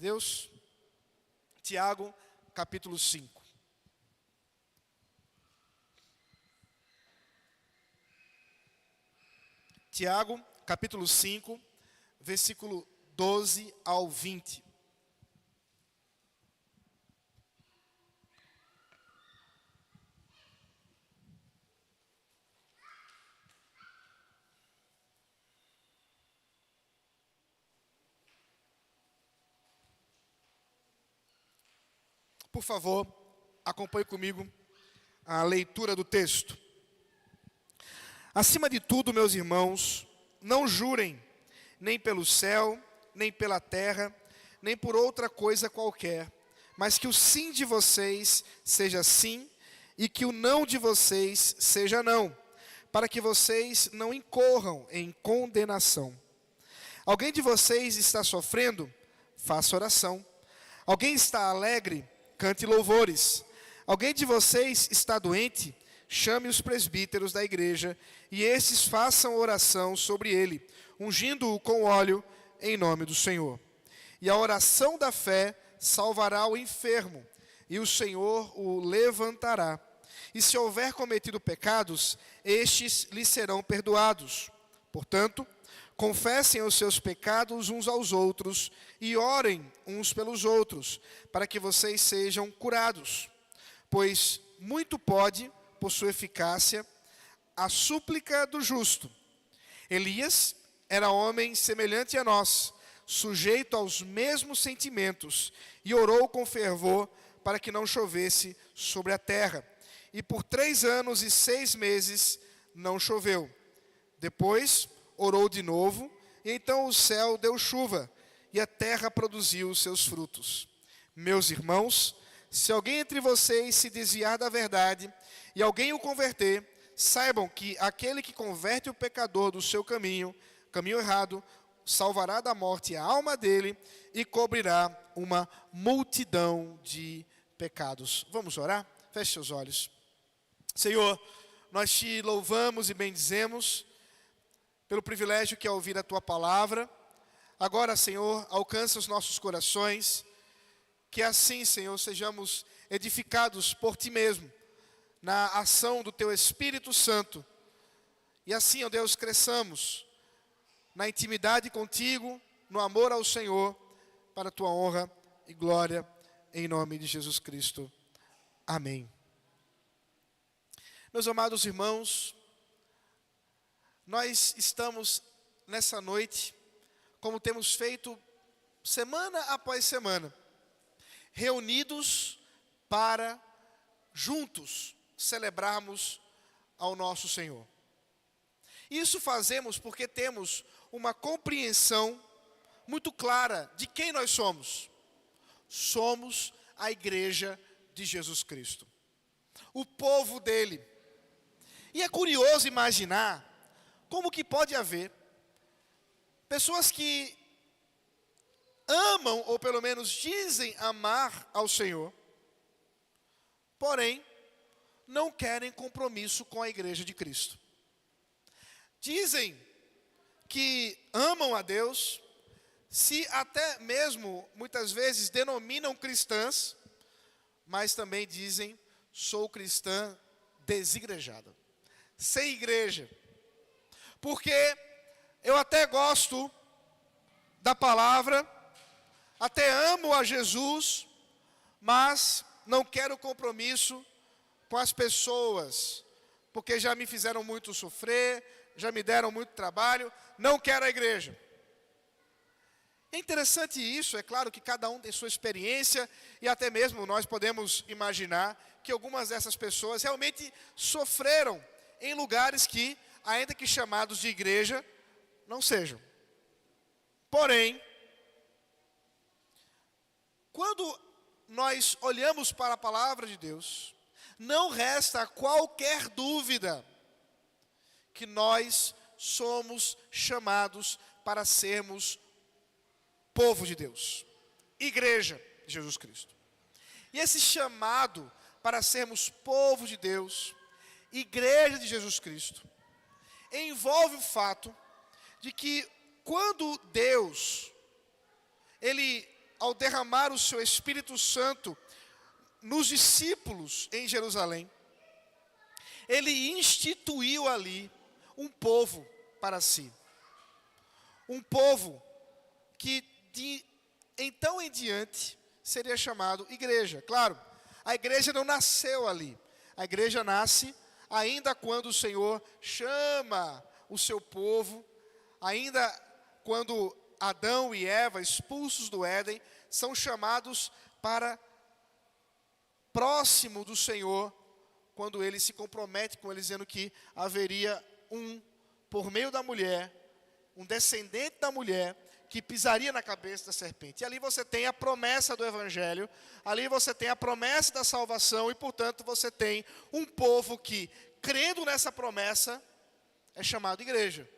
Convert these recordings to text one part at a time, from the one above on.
Deus. Tiago, capítulo 5. Tiago, capítulo 5, versículo 12 ao 20. Por favor, acompanhe comigo a leitura do texto. Acima de tudo, meus irmãos, não jurem, nem pelo céu, nem pela terra, nem por outra coisa qualquer, mas que o sim de vocês seja sim, e que o não de vocês seja não, para que vocês não incorram em condenação. Alguém de vocês está sofrendo? Faça oração. Alguém está alegre? Cante louvores. Alguém de vocês está doente? Chame os presbíteros da igreja, e estes façam oração sobre ele, ungindo-o com óleo em nome do Senhor. E a oração da fé salvará o enfermo, e o Senhor o levantará. E se houver cometido pecados, estes lhe serão perdoados. Portanto, confessem os seus pecados uns aos outros e orem uns pelos outros, para que vocês sejam curados. Pois muito pode, por sua eficácia, a súplica do justo. Elias era homem semelhante a nós, sujeito aos mesmos sentimentos, e orou com fervor para que não chovesse sobre a terra. E por 3 anos e 6 meses não choveu. Depois orou de novo, e então o céu deu chuva, e a terra produziu os seus frutos. Meus irmãos, se alguém entre vocês se desviar da verdade, e alguém o converter, saibam que aquele que converte o pecador do seu caminho errado, salvará da morte a alma dele, e cobrirá uma multidão de pecados. Vamos orar? Feche seus olhos. Senhor, nós te louvamos e bendizemos pelo privilégio que é ouvir a Tua palavra. Agora, Senhor, alcança os nossos corações, que assim, Senhor, sejamos edificados por Ti mesmo, na ação do Teu Espírito Santo. E assim, ó Deus, cresçamos na intimidade contigo, no amor ao Senhor, para a Tua honra e glória, em nome de Jesus Cristo. Amém. Meus amados irmãos, nós estamos nessa noite, como temos feito semana após semana, reunidos para juntos celebrarmos ao nosso Senhor. Isso fazemos porque temos uma compreensão muito clara de quem nós somos. Somos a igreja de Jesus Cristo, o povo dele. E é curioso imaginar como que pode haver pessoas que amam, ou pelo menos dizem amar ao Senhor, porém, não querem compromisso com a igreja de Cristo. Dizem que amam a Deus, se até mesmo, muitas vezes, denominam cristãs, mas também dizem, sou cristã desigrejada, sem igreja. Porque eu até gosto da palavra, até amo a Jesus, mas não quero compromisso com as pessoas, porque já me fizeram muito sofrer, já me deram muito trabalho, não quero a igreja. É interessante isso, é claro que cada um tem sua experiência, e até mesmo nós podemos imaginar que algumas dessas pessoas realmente sofreram em lugares que, ainda que chamados de igreja, não sejam. Porém, quando nós olhamos para a palavra de Deus, não resta qualquer dúvida que nós somos chamados para sermos povo de Deus, igreja de Jesus Cristo. E esse chamado para sermos povo de Deus, igreja de Jesus Cristo, envolve o fato de que quando Deus, Ele ao derramar o seu Espírito Santo nos discípulos em Jerusalém, ele instituiu ali um povo para si. Um povo que de então em diante seria chamado igreja. Claro, a igreja não nasceu ali. A igreja nasce ainda quando o Senhor chama o seu povo, ainda quando Adão e Eva, expulsos do Éden, são chamados para próximo do Senhor, quando ele se compromete com eles, dizendo que haveria por meio da mulher, um descendente da mulher, que pisaria na cabeça da serpente. E ali você tem a promessa do Evangelho, ali você tem a promessa da salvação, e portanto você tem um povo que, crendo nessa promessa, é chamado igreja.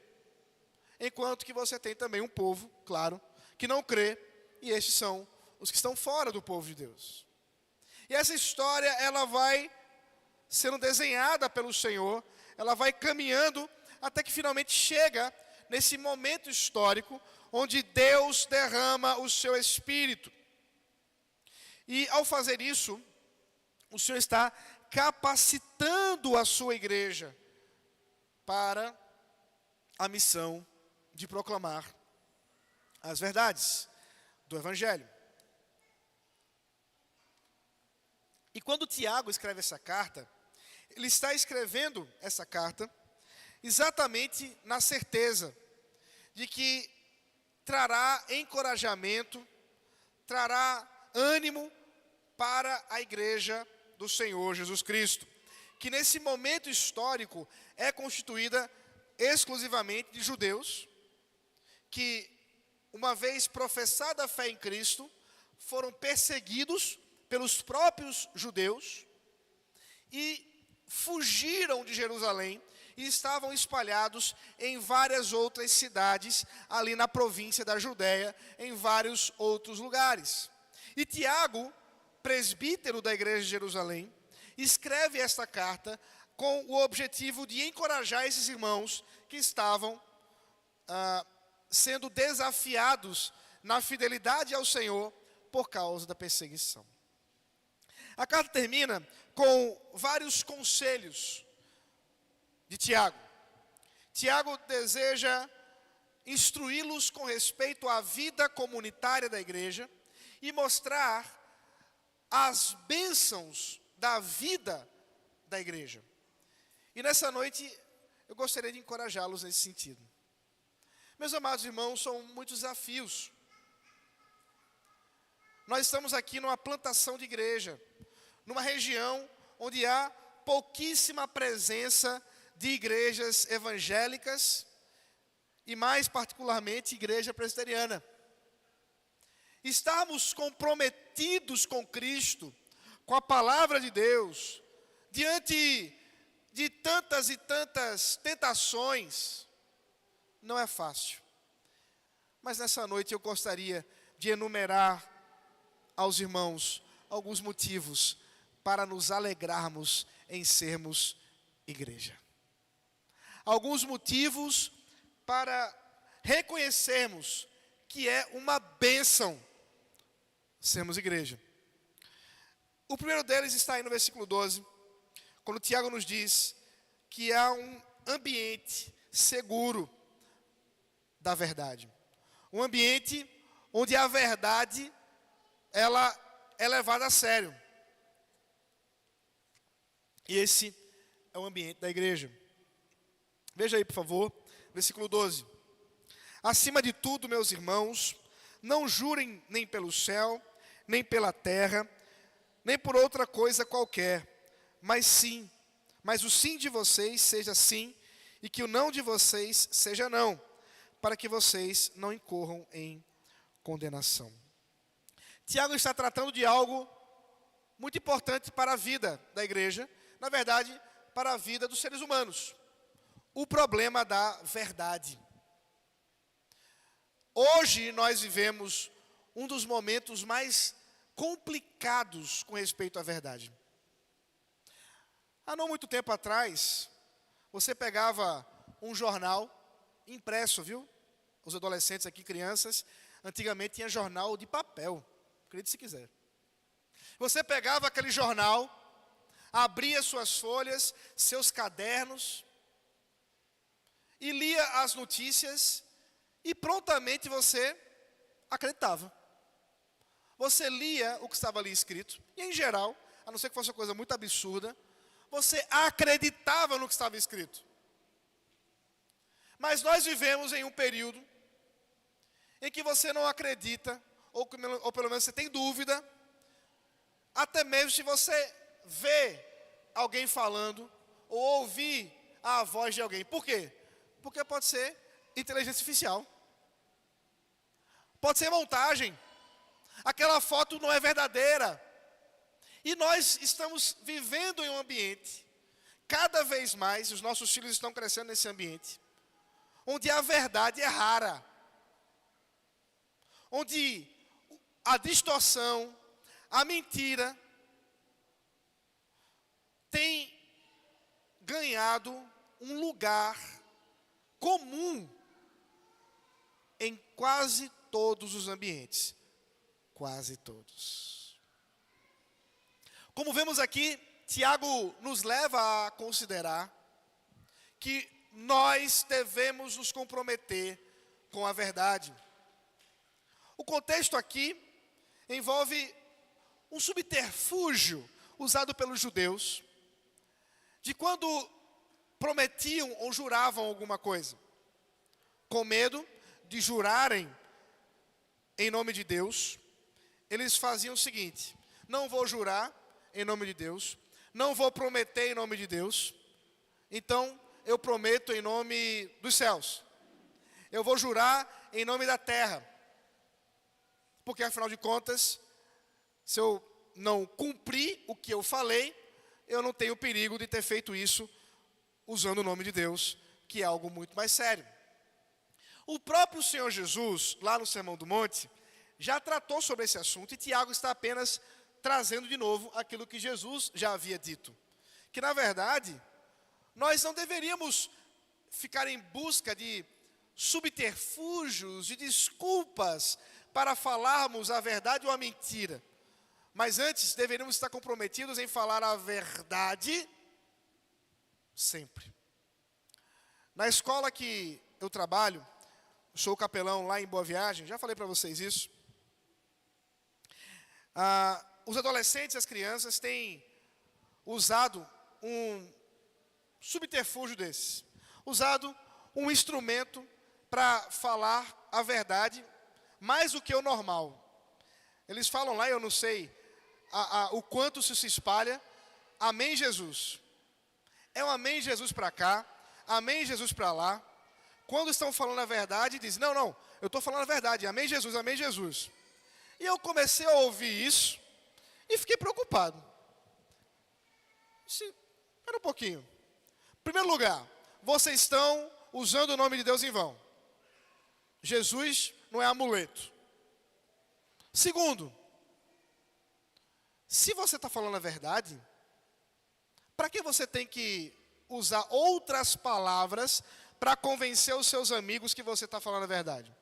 Enquanto que você tem também um povo, claro, que não crê, e estes são os que estão fora do povo de Deus. E essa história, ela vai sendo desenhada pelo Senhor, ela vai caminhando até que finalmente chega nesse momento histórico onde Deus derrama o seu Espírito. E ao fazer isso, o Senhor está capacitando a sua igreja para a missão de proclamar as verdades do Evangelho. E quando Tiago escreve essa carta, ele está escrevendo essa carta exatamente na certeza de que trará encorajamento, trará ânimo para a igreja do Senhor Jesus Cristo, que nesse momento histórico é constituída exclusivamente de judeus, que uma vez professada a fé em Cristo, foram perseguidos pelos próprios judeus e fugiram de Jerusalém e estavam espalhados em várias outras cidades, ali na província da Judéia, em vários outros lugares. E Tiago, presbítero da igreja de Jerusalém, escreve esta carta com o objetivo de encorajar esses irmãos que estavam sendo desafiados na fidelidade ao Senhor por causa da perseguição. A carta termina com vários conselhos de Tiago. Tiago deseja instruí-los com respeito à vida comunitária da igreja e mostrar as bênçãos da vida da igreja. E nessa noite eu gostaria de encorajá-los nesse sentido. Meus amados irmãos, são muitos desafios. Nós estamos aqui numa plantação de igreja, numa região onde há pouquíssima presença de igrejas evangélicas e mais particularmente igreja presbiteriana. Estarmos comprometidos com Cristo, com a palavra de Deus, diante de tantas e tantas tentações, não é fácil. Mas nessa noite eu gostaria de enumerar aos irmãos alguns motivos para nos alegrarmos em sermos igreja. Alguns motivos para reconhecermos que é uma bênção sermos igreja. O primeiro deles está aí no versículo 12, quando Tiago nos diz que há um ambiente seguro da verdade. Um ambiente onde a verdade, ela é levada a sério. E esse é o ambiente da igreja. Veja aí, por favor, versículo 12. Acima de tudo, meus irmãos, não jurem nem pelo céu, nem pela terra, nem por outra coisa qualquer, mas o sim de vocês seja sim, e que o não de vocês seja não, para que vocês não incorram em condenação. Tiago está tratando de algo muito importante para a vida da igreja, na verdade, para a vida dos seres humanos. O problema da verdade. Hoje nós vivemos um dos momentos mais complicados com respeito à verdade. Há não muito tempo atrás, você pegava um jornal impresso, viu? Os adolescentes aqui, crianças, Antigamente tinha jornal de papel, acredite se quiser. Você pegava aquele jornal, abria suas folhas, seus cadernos, e lia as notícias, e prontamente você acreditava. Você lia o que estava ali escrito, e em geral, a não ser que fosse uma coisa muito absurda, você acreditava no que estava escrito. Mas nós vivemos em um período em que você não acredita, ou pelo menos você tem dúvida, até mesmo se você vê alguém falando, ou ouvir a voz de alguém. Por quê? Porque pode ser inteligência artificial. Pode ser montagem. Aquela foto não é verdadeira. E nós estamos vivendo em um ambiente, cada vez mais, os nossos filhos estão crescendo nesse ambiente, onde a verdade é rara. Onde a distorção, a mentira, tem ganhado um lugar comum em quase todos os ambientes. Quase todos. Como vemos aqui, Tiago nos leva a considerar que nós devemos nos comprometer com a verdade. O contexto aqui envolve um subterfúgio usado pelos judeus, de quando prometiam ou juravam alguma coisa, com medo de jurarem em nome de Deus, eles faziam o seguinte: não vou jurar em nome de Deus, não vou prometer em nome de Deus, então eu prometo em nome dos céus, eu vou jurar em nome da terra, porque afinal de contas, se eu não cumprir o que eu falei, eu não tenho perigo de ter feito isso usando o nome de Deus, que é algo muito mais sério. O próprio Senhor Jesus, lá no Sermão do Monte, já tratou sobre esse assunto, e Tiago está apenas trazendo de novo aquilo que Jesus já havia dito. Que na verdade, nós não deveríamos ficar em busca de subterfúgios, de desculpas para falarmos a verdade ou a mentira. Mas antes, deveríamos estar comprometidos em falar a verdade sempre. Na escola que eu trabalho, sou capelão lá em Boa Viagem, já falei para vocês isso. Os adolescentes e as crianças têm usado um subterfúgio desses. Usado um instrumento para falar a verdade mais do que o normal. Eles falam lá, eu não sei o quanto isso se espalha, amém Jesus. É um amém Jesus para cá, amém Jesus para lá. Quando estão falando a verdade, dizem, não, eu estou falando a verdade, amém Jesus, amém Jesus. E eu comecei a ouvir isso e fiquei preocupado. Espera um pouquinho. Em primeiro lugar, vocês estão usando o nome de Deus em vão. Jesus não é amuleto. Segundo, se você está falando a verdade, para que você tem que usar outras palavras para convencer os seus amigos que você está falando a verdade?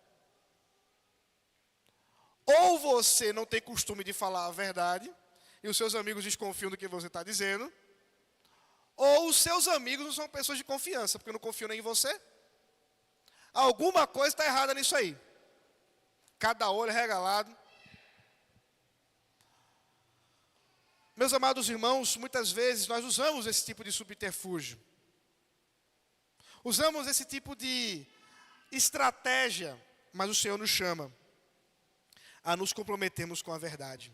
Ou você não tem costume de falar a verdade, e os seus amigos desconfiam do que você está dizendo, ou os seus amigos não são pessoas de confiança, porque não confiam nem em você. Alguma coisa está errada nisso aí. Cada olho regalado. Meus amados irmãos, muitas vezes nós usamos esse tipo de subterfúgio. Usamos esse tipo de estratégia, mas o Senhor nos chama a nos comprometermos com a verdade.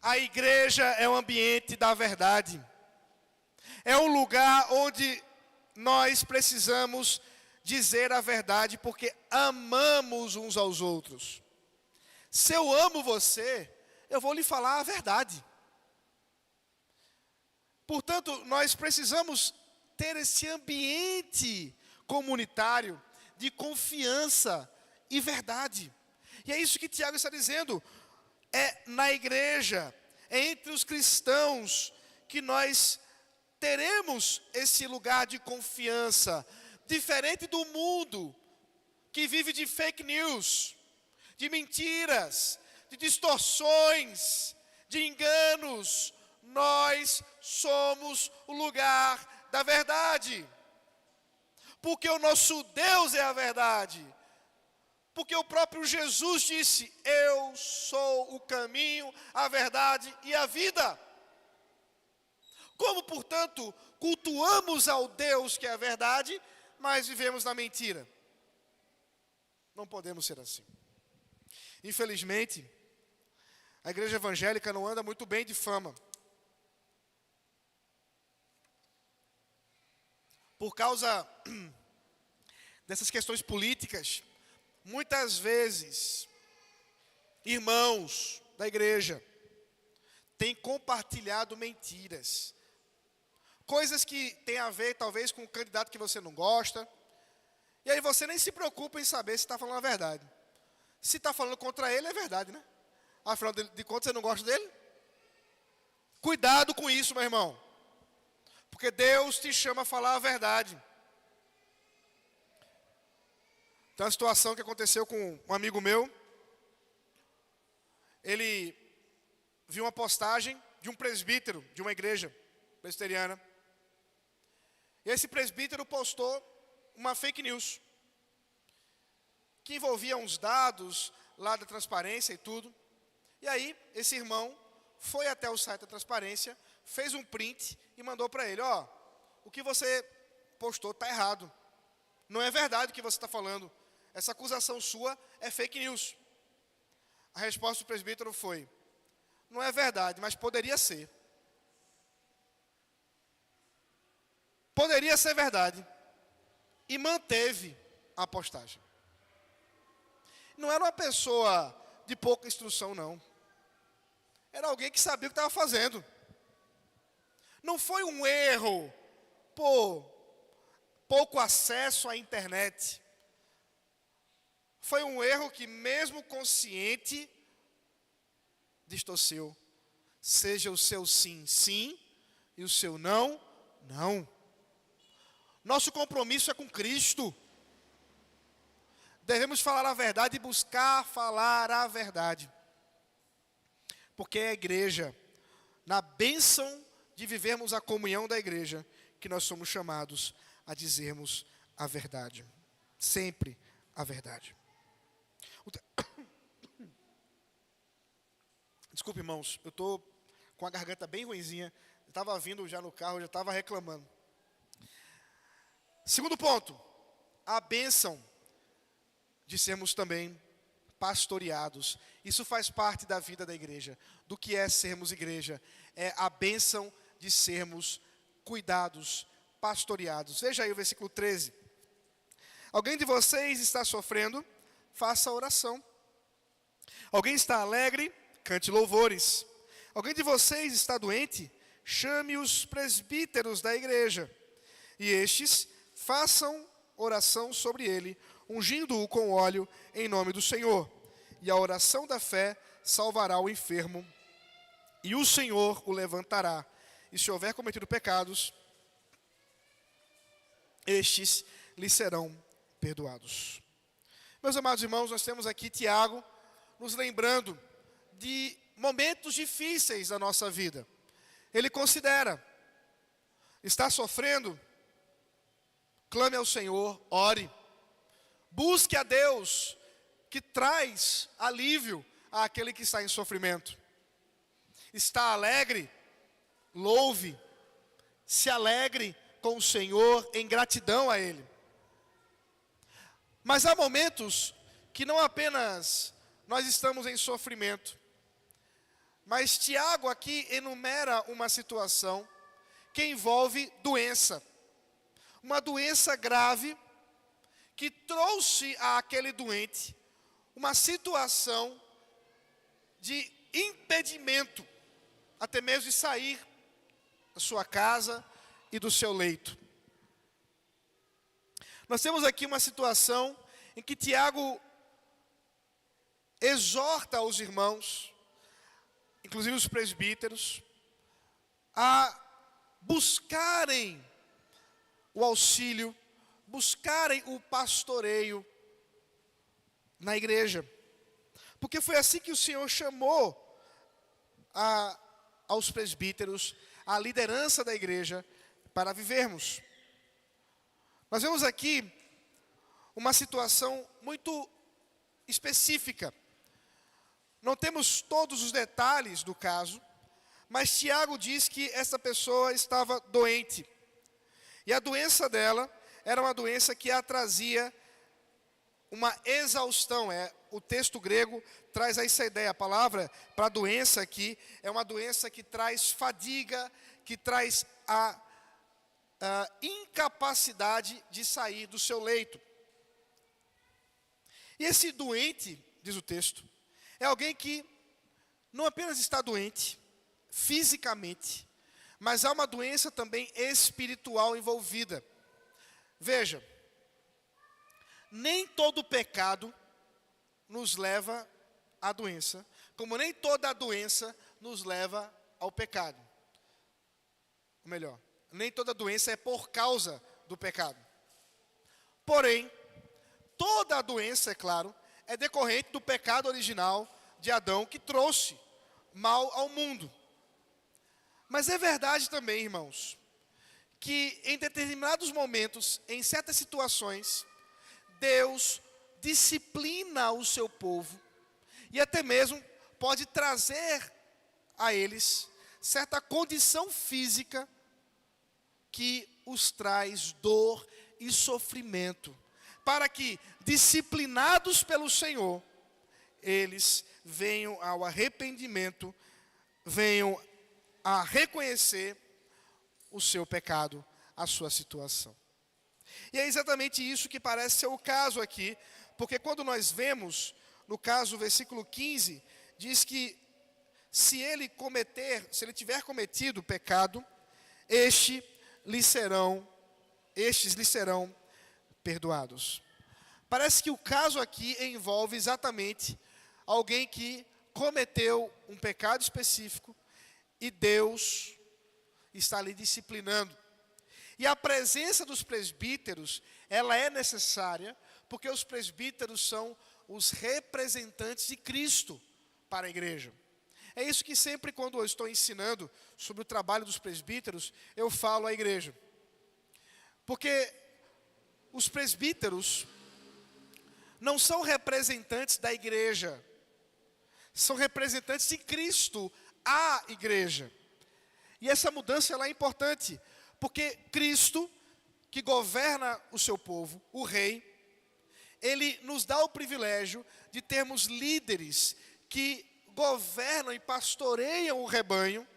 A igreja é um ambiente da verdade. É um lugar onde nós precisamos dizer a verdade, porque amamos uns aos outros. Se eu amo você, eu vou lhe falar a verdade. Portanto, nós precisamos ter esse ambiente comunitário de confiança e verdade. E é isso que Tiago está dizendo. É na igreja, é entre os cristãos, que nós teremos esse lugar de confiança. Diferente do mundo que vive de fake news, de mentiras, de distorções, de enganos. Nós somos o lugar da verdade. Porque o nosso Deus é a verdade. Porque o próprio Jesus disse: eu sou o caminho, a verdade e a vida. Como, portanto, cultuamos ao Deus que é a verdade, mas vivemos na mentira? Não podemos ser assim. Infelizmente, a igreja evangélica não anda muito bem de fama. Por causa dessas questões políticas, muitas vezes, irmãos da igreja têm compartilhado mentiras. Coisas que têm a ver, talvez, com um candidato que você não gosta. E aí você nem se preocupa em saber se está falando a verdade. Se está falando contra ele, é verdade, né? Afinal de contas, você não gosta dele? Cuidado com isso, meu irmão. Porque Deus te chama a falar a verdade. Tem uma situação que aconteceu com um amigo meu. Ele viu uma postagem de um presbítero de uma igreja presbiteriana. E esse presbítero postou uma fake news que envolvia uns dados lá da transparência e tudo. E aí, esse irmão foi até o site da transparência, fez um print e mandou para ele: ó, o que você postou está errado. Não é verdade o que você está falando. Essa acusação sua é fake news. A resposta do presbítero foi: não é verdade, mas poderia ser. Poderia ser verdade. E manteve a postagem. Não era uma pessoa de pouca instrução, não. Era alguém que sabia o que estava fazendo. Não foi um erro por pouco acesso à internet. Foi um erro que, mesmo consciente, distorceu. Seja o seu sim, sim, e o seu não, não. Nosso compromisso é com Cristo. Devemos falar a verdade e buscar falar a verdade. Porque é a igreja, na bênção de vivermos a comunhão da igreja, que nós somos chamados a dizermos a verdade. Sempre a verdade. Desculpe, irmãos, eu estou com a garganta bem ruinzinha. Eu estava vindo já no carro, já estava reclamando. Segundo ponto, a bênção de sermos também pastoreados. Isso faz parte da vida da igreja. Do que é sermos igreja? É a bênção de sermos cuidados, pastoreados. Veja aí o versículo 13. Alguém de vocês está sofrendo? Faça oração. Alguém está alegre? Cante louvores. Alguém de vocês está doente? Chame os presbíteros da igreja. E estes façam oração sobre ele, ungindo-o com óleo em nome do Senhor. E a oração da fé salvará o enfermo, e o Senhor o levantará. E se houver cometido pecados, estes lhe serão perdoados. Meus amados irmãos, nós temos aqui Tiago nos lembrando de momentos difíceis da nossa vida. Ele considera: está sofrendo? Clame ao Senhor, ore. Busque a Deus, que traz alívio àquele que está em sofrimento. Está alegre? Louve. Se alegre com o Senhor em gratidão a Ele. Mas há momentos que não apenas nós estamos em sofrimento, mas Tiago aqui enumera uma situação que envolve doença. Uma doença grave que trouxe àquele doente uma situação de impedimento, até mesmo de sair da sua casa e do seu leito. Nós temos aqui uma situação em que Tiago exorta os irmãos, inclusive os presbíteros, a buscarem o auxílio, buscarem o pastoreio na igreja. Porque foi assim que o Senhor chamou aos presbíteros, a liderança da igreja, para vivermos. Nós vemos aqui uma situação muito específica. Não temos todos os detalhes do caso, mas Tiago diz que essa pessoa estava doente. E a doença dela era uma doença que a trazia uma exaustão. O texto grego traz essa ideia. A palavra para doença aqui é uma doença que traz fadiga, que traz a incapacidade de sair do seu leito. E esse doente, diz o texto, é alguém que não apenas está doente fisicamente, mas há uma doença também espiritual envolvida. Veja, nem todo pecado nos leva à doença, como nem toda a doença nos leva ao pecado. Ou melhor, nem toda doença é por causa do pecado. Porém, toda a doença, é claro, é decorrente do pecado original de Adão, que trouxe mal ao mundo. Mas é verdade também, irmãos, que em determinados momentos, em certas situações, Deus disciplina o seu povo e até mesmo pode trazer a eles certa condição física que os traz dor e sofrimento, para que, disciplinados pelo Senhor, eles venham ao arrependimento, venham a reconhecer o seu pecado, a sua situação. E é exatamente isso que parece ser o caso aqui, porque quando nós vemos, no caso, o versículo 15, diz que se ele tiver cometido pecado, estes lhe serão perdoados. Parece que o caso aqui envolve exatamente alguém que cometeu um pecado específico e Deus está ali disciplinando. E a presença dos presbíteros, ela é necessária, porque os presbíteros são os representantes de Cristo para a igreja. É isso que sempre quando eu estou ensinando sobre o trabalho dos presbíteros, eu falo à igreja. Porque os presbíteros não são representantes da igreja, são representantes de Cristo, a igreja. E essa mudança ela é importante, porque Cristo, que governa o seu povo, o rei, ele nos dá o privilégio de termos líderes que governam e pastoreiam o rebanho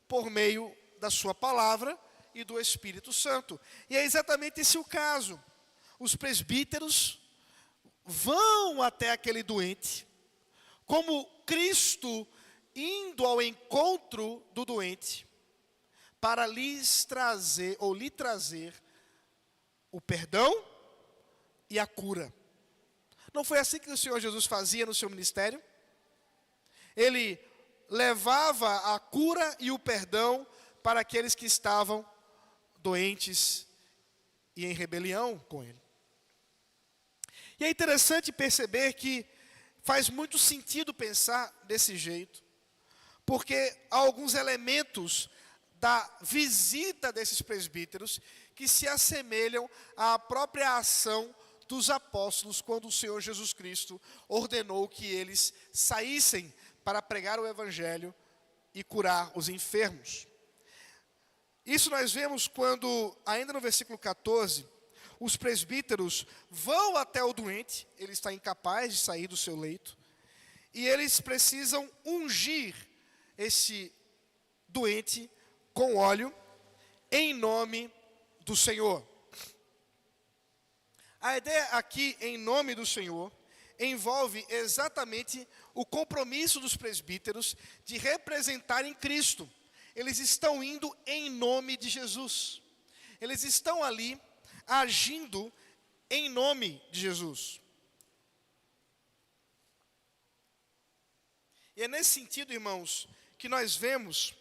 por meio da sua palavra e do Espírito Santo. E é exatamente esse o caso. Os presbíteros vão até aquele doente, como Cristo indo ao encontro do doente, para lhe trazer o perdão e a cura. Não foi assim que o Senhor Jesus fazia no seu ministério? Ele levava a cura e o perdão para aqueles que estavam doentes e em rebelião com ele. E é interessante perceber que faz muito sentido pensar desse jeito, porque há alguns elementos da visita desses presbíteros que se assemelham à própria ação dos apóstolos quando o Senhor Jesus Cristo ordenou que eles saíssem para pregar o evangelho e curar os enfermos. Isso nós vemos quando, ainda no versículo 14, os presbíteros vão até o doente, ele está incapaz de sair do seu leito, e eles precisam ungir esse doente com óleo, em nome do Senhor. A ideia aqui, em nome do Senhor, envolve exatamente o compromisso dos presbíteros de representarem Cristo. Eles estão indo em nome de Jesus. Eles estão ali agindo em nome de Jesus. E é nesse sentido, irmãos, que nós vemos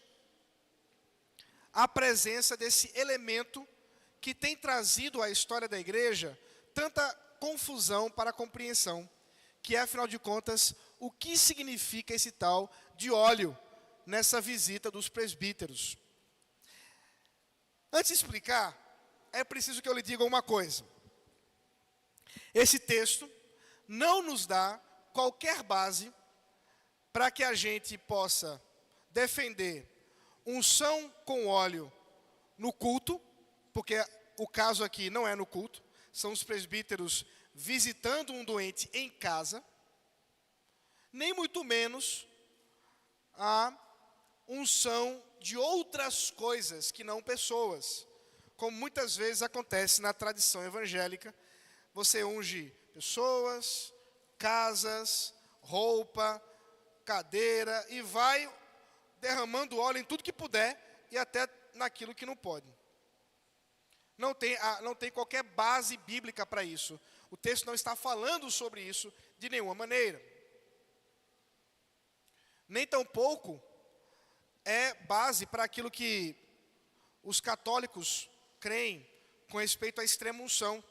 a presença desse elemento que tem trazido à história da igreja tanta confusão para a compreensão, que é, afinal de contas, o que significa esse tal de óleo nessa visita dos presbíteros. Antes de explicar, é preciso que eu lhe diga uma coisa. Esse texto não nos dá qualquer base para que a gente possa defender unção com óleo no culto, porque o caso aqui não é no culto, são os presbíteros visitando um doente em casa, nem muito menos a unção de outras coisas que não pessoas, como muitas vezes acontece na tradição evangélica. Você unge pessoas, casas, roupa, cadeira, e vai derramando óleo em tudo que puder e até naquilo que não pode. Não tem qualquer base bíblica para isso. O texto não está falando sobre isso de nenhuma maneira. Nem tampouco é base para aquilo que os católicos creem com respeito à extrema-unção.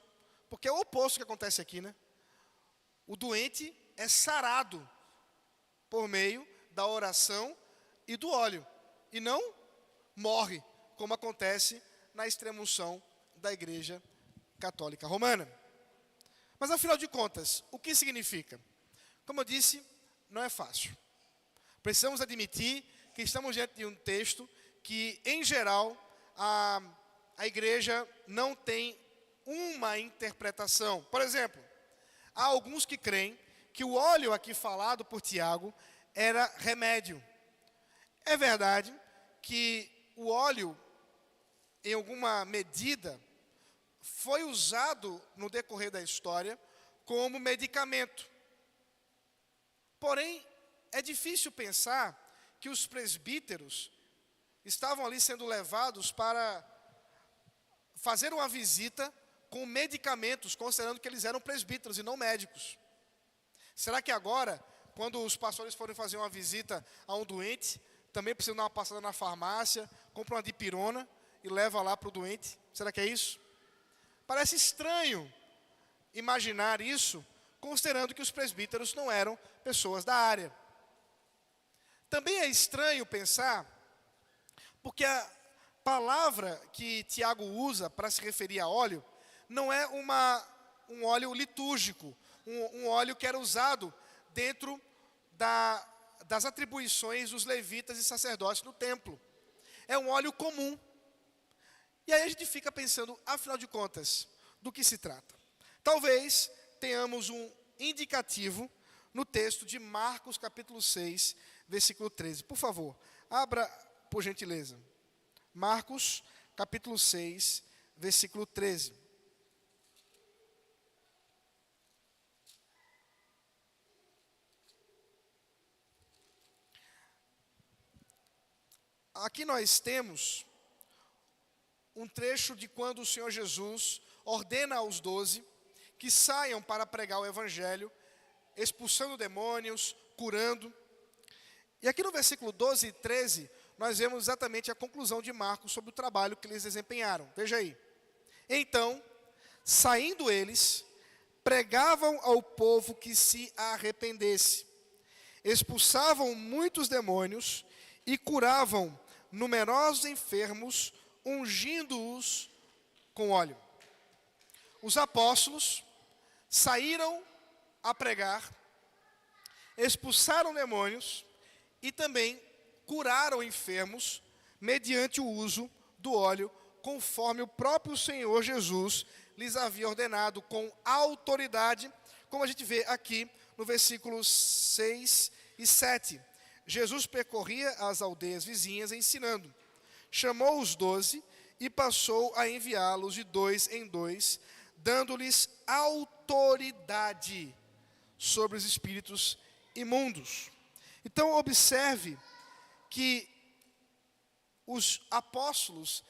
Porque é o oposto que acontece aqui, né? O doente é sarado por meio da oração e do óleo. E não morre, como acontece na extrema-unção da Igreja Católica Romana. Mas, afinal de contas, o que significa? Como eu disse, não é fácil. Precisamos admitir que estamos diante de um texto que, em geral, a igreja não tem uma interpretação. Por exemplo, há alguns que creem que o óleo aqui falado por Tiago era remédio. É verdade que o óleo, em alguma medida, foi usado no decorrer da história como medicamento. Porém, é difícil pensar que os presbíteros estavam ali sendo levados para fazer uma visita com medicamentos, considerando que eles eram presbíteros e não médicos. Será que agora, quando os pastores forem fazer uma visita a um doente, também precisam dar uma passada na farmácia, compram uma dipirona e leva lá para o doente? Será que é isso? Parece estranho imaginar isso, considerando que os presbíteros não eram pessoas da área. Também é estranho pensar, porque a palavra que Tiago usa para se referir a óleo, não é um óleo litúrgico, um óleo que era usado dentro das atribuições dos levitas e sacerdotes no templo. É um óleo comum. E aí a gente fica pensando, afinal de contas, do que se trata? Talvez tenhamos um indicativo no texto de Marcos capítulo 6, versículo 13. Por favor, abra por gentileza. Marcos capítulo 6, versículo 13. Aqui nós temos um trecho de quando o Senhor Jesus ordena aos 12 que saiam para pregar o Evangelho, expulsando demônios, curando. E aqui no versículo 12 e 13, nós vemos exatamente a conclusão de Marcos sobre o trabalho que eles desempenharam. Veja aí. Então, saindo eles, pregavam ao povo que se arrependesse, expulsavam muitos demônios e curavam numerosos enfermos, ungindo-os com óleo. Os apóstolos saíram a pregar, expulsaram demônios e também curaram enfermos mediante o uso do óleo, conforme o próprio Senhor Jesus lhes havia ordenado com autoridade, como a gente vê aqui no versículos 6 e 7. Jesus percorria as aldeias vizinhas ensinando. Chamou os 12 e passou a enviá-los de 2 em 2, dando-lhes autoridade sobre os espíritos imundos. Então, observe que os apóstolos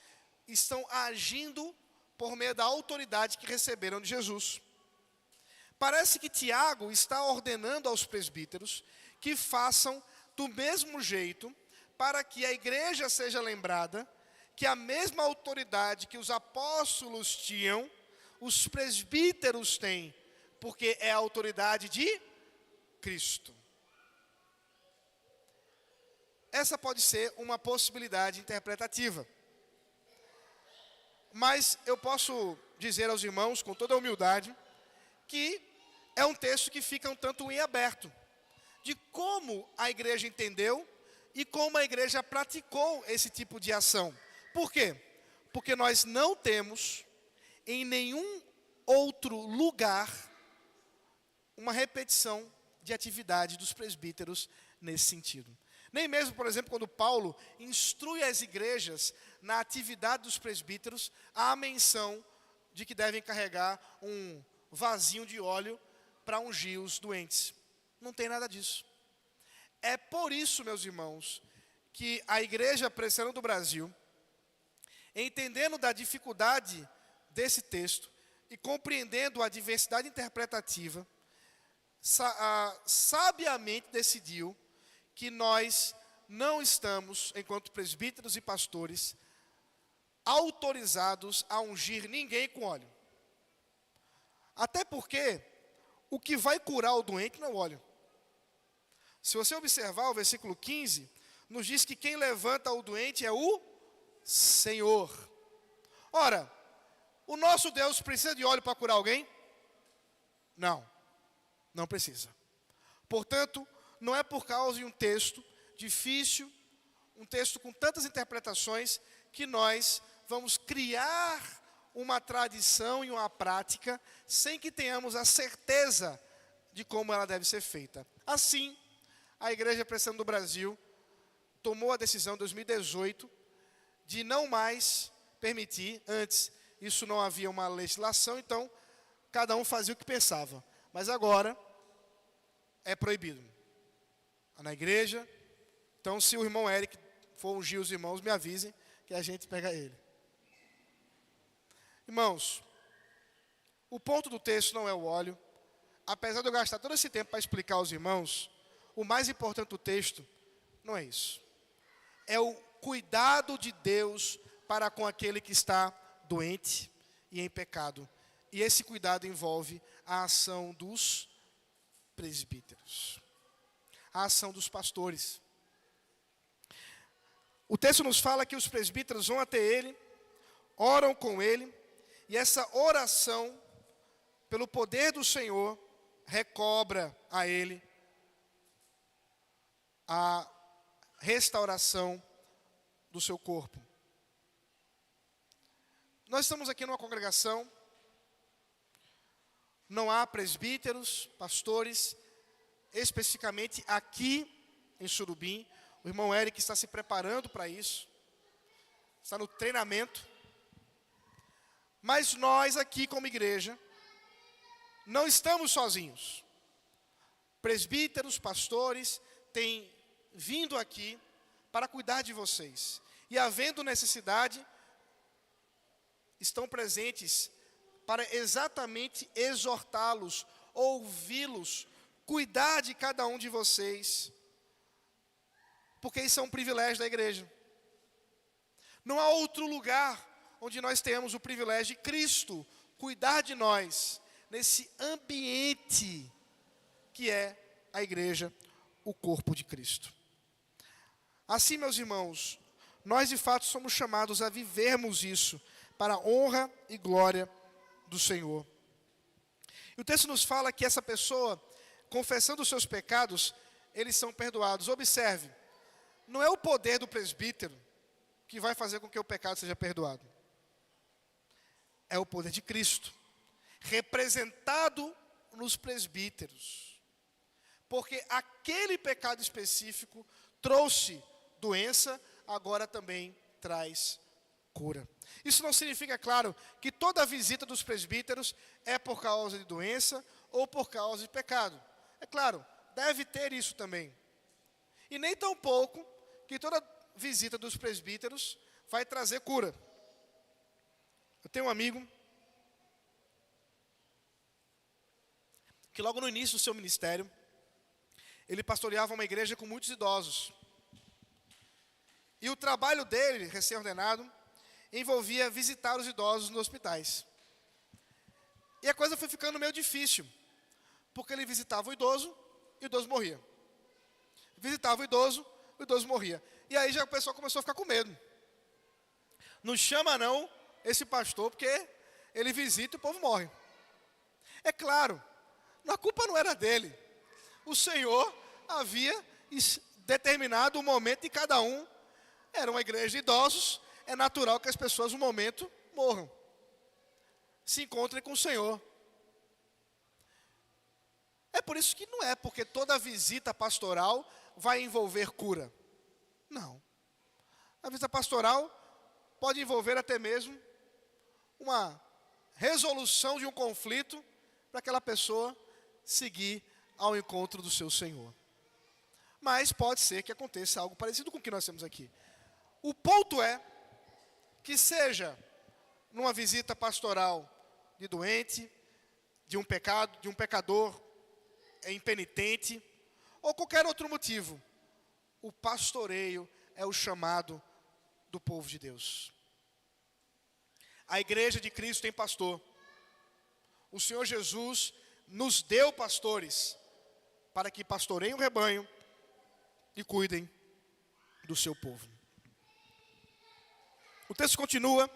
estão agindo por meio da autoridade que receberam de Jesus. Parece que Tiago está ordenando aos presbíteros que façam do mesmo jeito, para que a igreja seja lembrada que a mesma autoridade que os apóstolos tinham, os presbíteros têm, porque é a autoridade de Cristo. essa pode ser uma possibilidade interpretativa. Mas eu posso dizer aos irmãos, com toda a humildade, que é um texto que fica um tanto em aberto, de como a igreja entendeu e como a igreja praticou esse tipo de ação. Por quê? Porque nós não temos em nenhum outro lugar uma repetição de atividade dos presbíteros nesse sentido. Nem mesmo, por exemplo, quando Paulo instrui as igrejas na atividade dos presbíteros, há a menção de que devem carregar um vasinho de óleo para ungir os doentes. Não tem nada disso. É por isso, meus irmãos, que a Igreja Presbiteriana do Brasil, entendendo da dificuldade desse texto e compreendendo a diversidade interpretativa, sabiamente decidiu que nós não estamos, enquanto presbíteros e pastores, autorizados a ungir ninguém com óleo. Até porque o que vai curar o doente não é o óleo. Se você observar o versículo 15, nos diz que quem levanta o doente é o Senhor. Ora, o nosso Deus precisa de óleo para curar alguém? Não, não precisa. Portanto, não é por causa de um texto difícil, um texto com tantas interpretações, que nós vamos criar uma tradição e uma prática sem que tenhamos a certeza de como ela deve ser feita. Assim, a Igreja Presbiteriana do Brasil tomou a decisão em 2018 de não mais permitir. Antes, isso não havia uma legislação, então cada um fazia o que pensava. Mas agora é proibido. Na igreja, então se o irmão Eric for ungir os irmãos, me avisem que a gente pega ele. Irmãos, o ponto do texto não é o óleo. Apesar de eu gastar todo esse tempo para explicar aos irmãos, o mais importante do texto não é isso. É o cuidado de Deus para com aquele que está doente e em pecado. E esse cuidado envolve a ação dos presbíteros, a ação dos pastores. O texto nos fala que os presbíteros vão até ele, oram com ele, e essa oração, pelo poder do Senhor, recobra a ele a restauração do seu corpo. Nós estamos aqui numa congregação, não há presbíteros, pastores, especificamente aqui em Surubim. O irmão Eric está se preparando para isso, está no treinamento. Mas nós aqui como igreja, não estamos sozinhos. Presbíteros, pastores, têm vindo aqui para cuidar de vocês. E havendo necessidade, estão presentes para exatamente exortá-los, ouvi-los, cuidar de cada um de vocês. Porque isso é um privilégio da igreja. Não há outro lugar onde nós tenhamos o privilégio de Cristo cuidar de nós, nesse ambiente que é a igreja, o corpo de Cristo. Assim, meus irmãos, nós de fato somos chamados a vivermos isso, para a honra e glória do Senhor. E o texto nos fala que essa pessoa, confessando os seus pecados, eles são perdoados. Observe, não é o poder do presbítero que vai fazer com que o pecado seja perdoado. É o poder de Cristo, representado nos presbíteros. Porque aquele pecado específico trouxe doença, agora também traz cura. Isso não significa, claro, que toda visita dos presbíteros é por causa de doença ou por causa de pecado. É claro, deve ter isso também. E nem tampouco que toda visita dos presbíteros vai trazer cura. Eu tenho um amigo que logo no início do seu ministério, ele pastoreava uma igreja com muitos idosos. E o trabalho dele, recém-ordenado, envolvia visitar os idosos nos hospitais. E a coisa foi ficando meio difícil, porque ele visitava o idoso e o idoso morria. Visitava o idoso, o idoso morria. E aí já o pessoal começou a ficar com medo. Não chama não esse pastor, porque ele visita e o povo morre. É claro, a culpa não era dele. O Senhor havia determinado o momento de cada um. Era uma igreja de idosos, é natural que as pessoas no momento morram. Se encontrem com o Senhor. É por isso que não é porque toda visita pastoral vai envolver cura. Não. A visita pastoral pode envolver até mesmo uma resolução de um conflito para aquela pessoa seguir ao encontro do seu Senhor. Mas pode ser que aconteça algo parecido com o que nós temos aqui. O ponto é que seja numa visita pastoral de doente, de um pecador impenitente, ou qualquer outro motivo, o pastoreio é o chamado do povo de Deus. A igreja de Cristo tem pastor. O Senhor Jesus nos deu pastores para que pastoreiem o rebanho e cuidem do seu povo. O texto continua,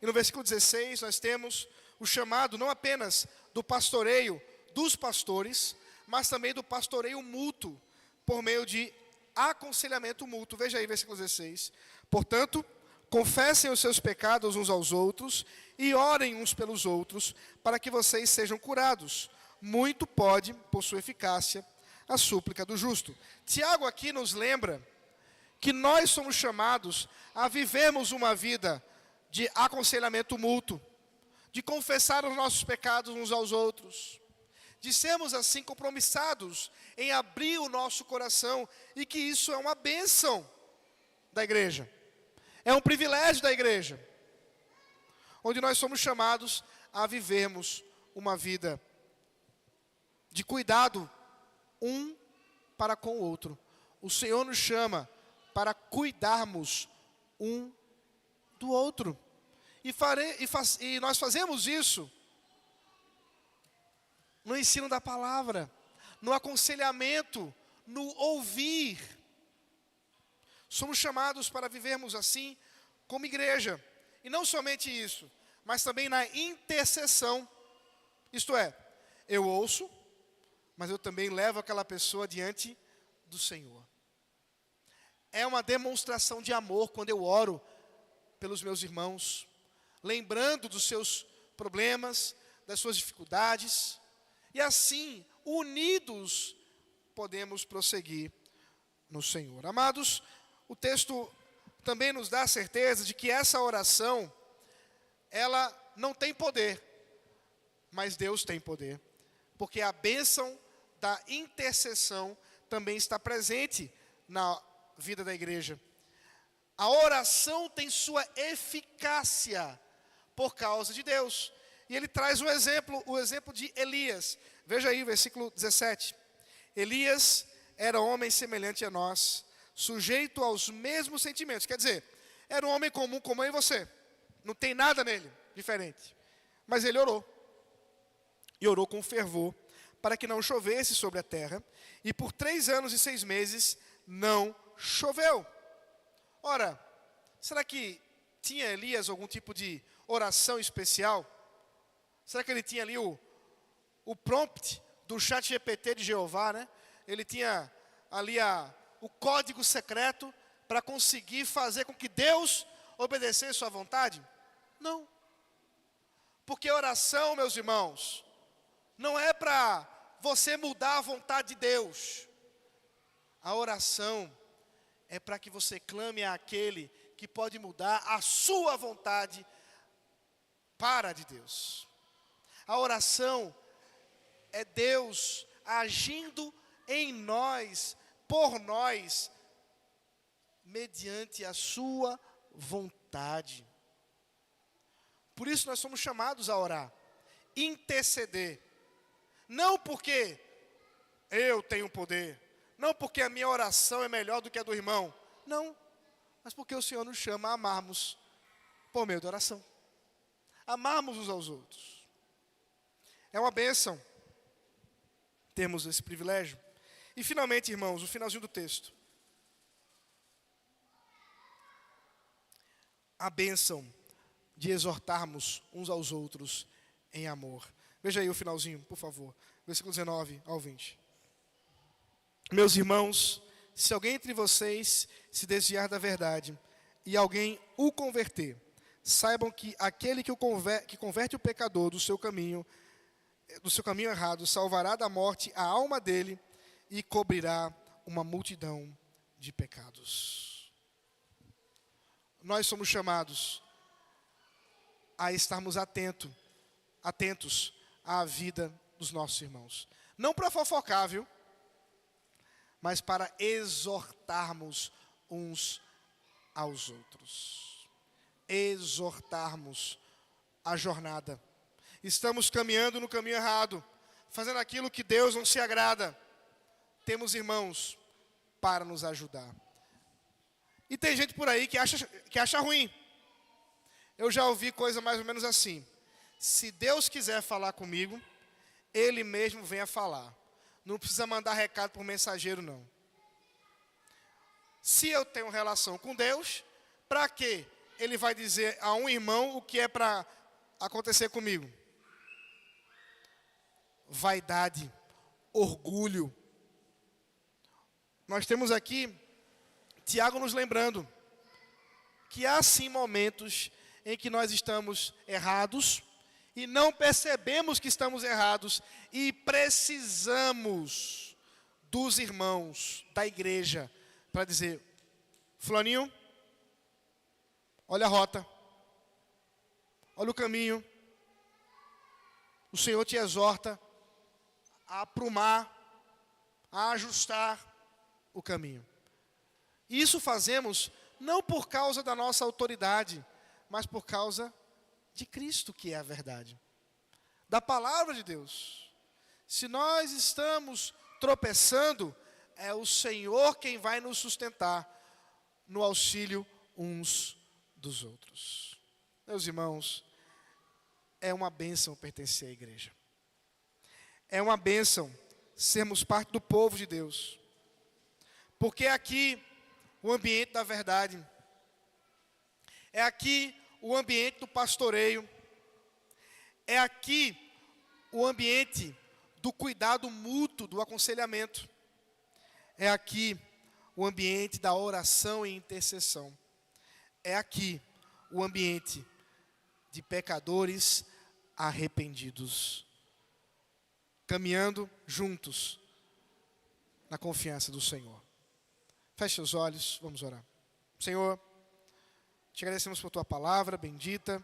e no versículo 16 nós temos o chamado não apenas do pastoreio dos pastores, mas também do pastoreio mútuo, por meio de aconselhamento mútuo. Veja aí, versículo 16. Portanto, confessem os seus pecados uns aos outros e orem uns pelos outros, para que vocês sejam curados. Muito pode, por sua eficácia, a súplica do justo. Tiago aqui nos lembra que nós somos chamados a vivermos uma vida de aconselhamento mútuo, de confessar os nossos pecados uns aos outros, de sermos assim compromissados em abrir o nosso coração, e que isso é uma bênção da igreja, é um privilégio da igreja, onde nós somos chamados a vivermos uma vida de cuidado um para com o outro. O Senhor nos chama para cuidarmos um do outro. E nós fazemos isso no ensino da palavra, no aconselhamento, no ouvir. Somos chamados para vivermos assim como igreja. E não somente isso, mas também na intercessão. Isto é, eu ouço, mas eu também levo aquela pessoa diante do Senhor. É uma demonstração de amor quando eu oro pelos meus irmãos, lembrando dos seus problemas, das suas dificuldades, e assim, unidos, podemos prosseguir no Senhor. Amados, o texto também nos dá a certeza de que essa oração, ela não tem poder, mas Deus tem poder, porque a bênção da intercessão também está presente na vida da igreja. A oração tem sua eficácia por causa de Deus. E ele traz o exemplo de Elias. Veja aí o versículo 17. Elias era homem semelhante a nós, sujeito aos mesmos sentimentos. Quer dizer, era um homem comum como eu e você. Não tem nada nele diferente. Mas ele orou. E orou com fervor, para que não chovesse sobre a terra. E por 3 anos e 6 meses não choveu. Ora, será que tinha Elias algum tipo de oração especial? Será que ele tinha ali o prompt do chat GPT de Jeová, né? Ele tinha ali o código secreto para conseguir fazer com que Deus obedecesse sua vontade? Não. Porque oração, meus irmãos, não é para você mudar a vontade de Deus. A oração é para que você clame àquele que pode mudar a sua vontade para a de Deus. A oração é Deus agindo em nós, por nós, mediante a sua vontade. Por isso nós somos chamados a orar, interceder. Não porque eu tenho poder, não porque a minha oração é melhor do que a do irmão. Não, mas porque o Senhor nos chama a amarmos por meio da oração. Amarmos uns aos outros. É uma bênção termos esse privilégio. E finalmente, irmãos, o finalzinho do texto. a bênção de exortarmos uns aos outros em amor. Veja aí o finalzinho, por favor. Versículo 19 ao 20. Meus irmãos, se alguém entre vocês se desviar da verdade e alguém o converter, saibam que aquele que converte o pecador do seu caminho errado, salvará da morte a alma dele e cobrirá uma multidão de pecados. Nós somos chamados a estarmos atentos à vida dos nossos irmãos. Não para fofocar, viu? Mas para exortarmos uns aos outros. Exortarmos a jornada. Estamos caminhando no caminho errado, fazendo aquilo que Deus não se agrada. Temos irmãos para nos ajudar. E tem gente por aí que acha ruim. Eu já ouvi coisa mais ou menos assim: se Deus quiser falar comigo, Ele mesmo venha falar. Não precisa mandar recado por mensageiro, não. Se eu tenho relação com Deus, para que Ele vai dizer a um irmão o que é para acontecer comigo? Vaidade, orgulho. Nós temos aqui Tiago nos lembrando que há sim momentos em que nós estamos errados e não percebemos que estamos errados e precisamos dos irmãos da igreja para dizer: fulaninho, olha a rota, olha o caminho, o Senhor te exorta a aprumar, a ajustar o caminho. E isso fazemos não por causa da nossa autoridade, mas por causa de Cristo, que é a verdade, da palavra de Deus. Se nós estamos tropeçando, é o Senhor quem vai nos sustentar no auxílio uns dos outros. Meus irmãos, é uma bênção pertencer à igreja. É uma bênção sermos parte do povo de Deus. Porque é aqui o ambiente da verdade. É aqui o ambiente do pastoreio. É aqui o ambiente do cuidado mútuo, do aconselhamento. É aqui o ambiente da oração e intercessão. É aqui o ambiente de pecadores arrependidos, caminhando juntos na confiança do Senhor. Feche seus olhos, vamos orar. Senhor, te agradecemos por tua palavra bendita.